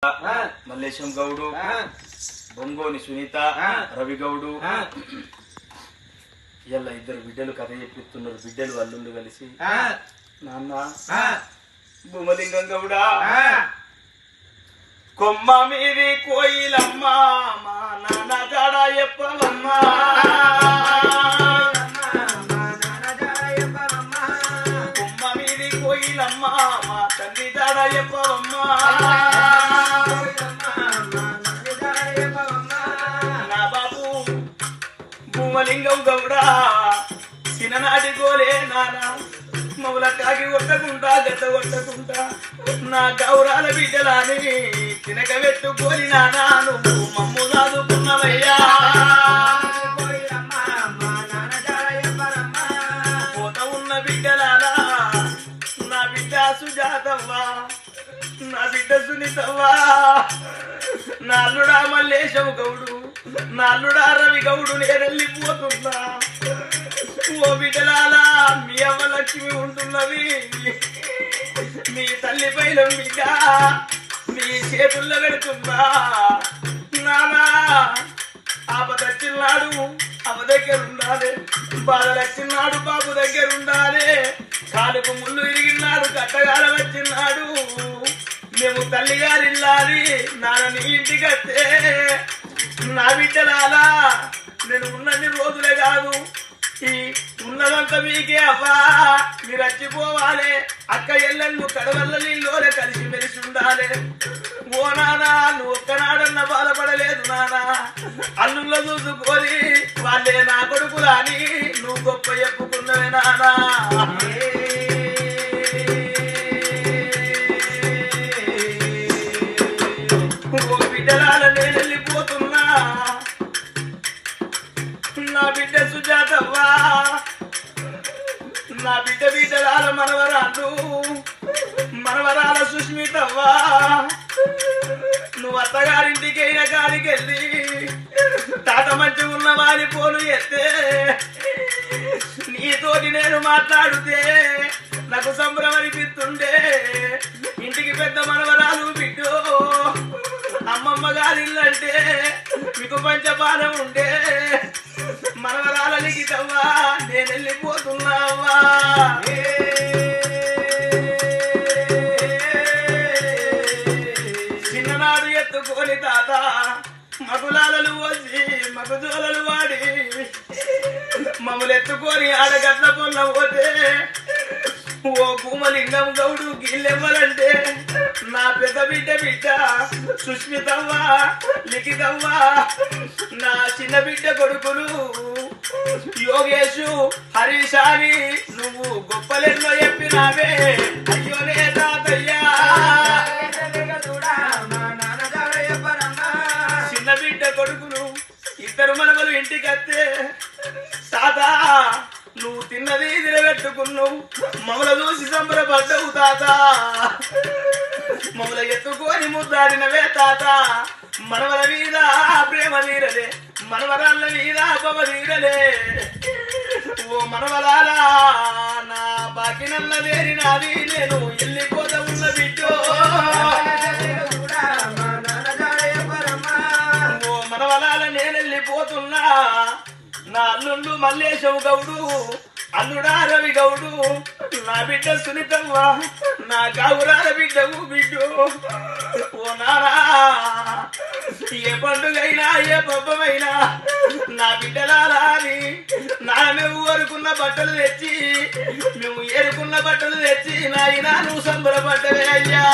మల్లేశం గౌడు, బొంగోని సునీత, రవి గౌడు ఇలా ఇద్దరు బిడ్డలు కథ చెప్పిస్తున్నారు. బిడ్డలు అల్లుండు కలిసి నాన్న భూమలింగం గౌడా కొమ్మ మీది కోయిలమ్మ మా నాన్న జాడ చెప్పవమ్మా కొమ్మ మీది కోయిలమ్మ మా తండ్రి జాడ చెప్పవమ్మా నా బాబు భూమలింగం గౌడా చిన్ననాటి గోలే నానా మౌల కాకి కొట్టకుండా గట్ట కొట్టకుండా నా గౌరాల బిడ్డలాని తినక పెట్టుకోని నానా నువ్వు మమ్ము దాదుకున్నవయ్యా పోత ఉన్న బిడ్డలారా నా బిడ్డ సుజాతవ్వా నా బిడ్డ సునీతవ్వా నా అల్లుడా మల్లేశం గౌడు నా అల్లుడా రవి గౌడు నేరెళ్ళిపోతున్నా. ఓ బిడ్డలాలా మీ అమ్మ లక్ష్మి ఉంటున్నది మీ తల్లి పైన బిడ్డ మీ చేతుల్లో పెడుతుందా నానా ఆపదచ్చిన్నాడు అమ్మ దగ్గర ఉండాలి బాధలచ్చిన్నాడు బాబు దగ్గర ఉండాలి కాలుకు ముళ్ళు ఇరిగినాడు కట్టగాల వచ్చిన్నాడు మేము తల్లిగారిల్లాలి నాన్న నీ ఇంటికి వస్తే నా బిడ్డలాలా నేను ఉన్నన్ని రోజులే కాదు ఈ ఉన్నదంతా మీకే అవ్వా మీరు వచ్చిపోవాలి అక్క ఎల్లెళ్ళు కడవల్ల నీళ్ళోనే కలిసి మెలిసి ఉండాలి. ఓ నానా నువ్వు ఒక్కనాడన్నా బాధపడలేదు నానా అల్లుల్లో చూసుకొని వాళ్ళే నా కొడుకులా అని నువ్వు గొప్ప చెప్పుకున్నవే నానా. ఓ బిడ్డలాల నేను వెళ్ళిపోతున్నా నా బిడ్డ సుజాతవ్వా నా బిడ్డ బిడ్డలాల మనవరాల సుష్మితవ్వా నువ్వు అత్తగారింటికి అయిన కాడికి వెళ్ళి తాత మంచి ఉన్న వారి పోను ఎత్తే నీతోటి నేను మాట్లాడితే నాకు సంబరం అనిపిస్తుండే. ఇంటికి పెద్ద మనవరాలు బిడ్డో అమ్మమ్మ గారిల్లంటే మీకు పంచపానం ఉండే మనవరాలనికి తవ్వా నేను వెళ్ళిపోతున్నావా. చిన్ననాడు ఎత్తుకొని తాత మగులాలలు వచ్చి మగజోలలు వాడి మమ్మల్ని ఎత్తుకొని ఆడగట్ల పొల్ల పోతే ఓ భూమలింగం గౌడు గిల్లెవ్వాలంటే నా పెద్ద బిడ్డ సుష్మితవ్వా లిఖితవ్వా నా చిన్న బిడ్డ కొడుకులు యోగేశు హరీషాని నువ్వు గొప్పలెన్నో చెప్పినావే అయ్యోనే తాతయ్యా చిన్న బిడ్డ కొడుకులు ఇద్దరు మనవలు ఇంటికి వస్తే తాత నువ్వు తిన్నది నిలబెట్టుకున్నావు మమ్మల చూసి సంబరపడ్డావు తాత మమ్మల ఎత్తుకొని ముద్దాడినవే తాత మనవల మీద ప్రేమ తీరలే మనవరాళ్ళ మీద పవ తీరలే. ఓ మనవరాలా నా బాకి నల్ల వేరినాది నేను వెళ్ళిపోతా ఉన్న బిడ్డో ఓ మనవరాల నేను వెళ్ళిపోతున్నా. నా అల్లుండు మల్లేశం గౌడు అల్లుడా రవి గౌడు నా బిడ్డ సునీతవ్వ నా గౌరాల బిడ్డవు బిడ్డు. ఓ నానా ఏ పండుగైనా ఏ పబ్బమైనా నా బిడ్డలారా అని మేము ఏరుకున్న బట్టలు తెచ్చి నాయనా నువ్వు సంబరపడ్డవే అయ్యా.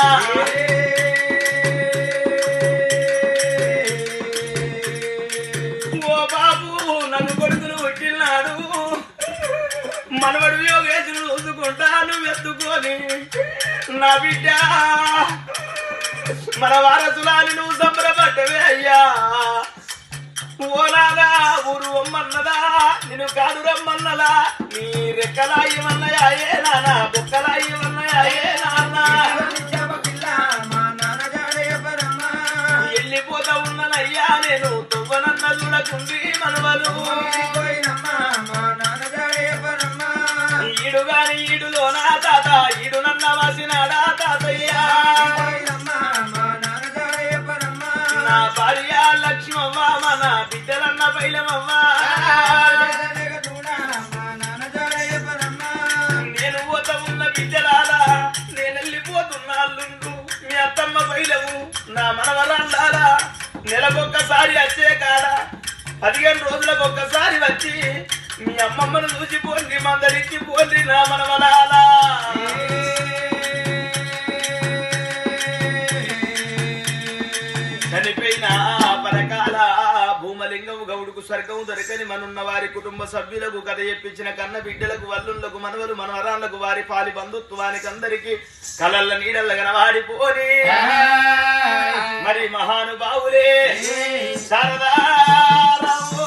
ఓ బాబు నన్ను కొడుకులు పుట్టినాడు మనవడు యోగేశులు చూసుకుంటాను ఎత్తుకొని నా బిడ్డ మన వారసులాని నువ్వు సంబరపడ్డవే అయ్యా. ఓ నాదా ఊరు అమ్మన్నదా నేను కాదు రమ్మన్నదా నీ రెక్కలాయమన్నయాయే నాన్న బొక్కలాయమన్నయాయే నాన్న వెళ్ళిపోతా ఉన్నానయ్యా నేను తువ్వనన్న చూడకుంది మనవలు ఈడు గాని ఈడులో నా తాత ఈడు నన్న వాసినాడా తాతయ్యా మన భార్య లక్ష్మవ్వ మన బిడ్డలన్న పైలమవ్వ నేను పోత ఉన్న బిడ్డలారా నేను వెళ్ళిపోతున్నా అల్లుండు మీ అత్తమ్మ పైలము నా మనవరాళ్ళారా నెలకొక్కసారి వచ్చే కాడ 15 రోజులకు ఒక్కసారి వచ్చి మీ అమ్మమ్మను చూసిపోండి మందలిచ్చిపోండి నా మనవరాలా చనిపోయిన పరకాల భూమలింగం గౌడుకు స్వర్గం దొరకని మనున్న వారి కుటుంబ సభ్యులకు కథ చెప్పించిన కన్న బిడ్డలకు వల్లుళ్లకు మనవలు మనవరాళ్లకు వారి పాలి బంధుత్వానికి అందరికి కలల్ల నీడల్ల గనవాడిపోని మరి మహానుభావులే శారదారావు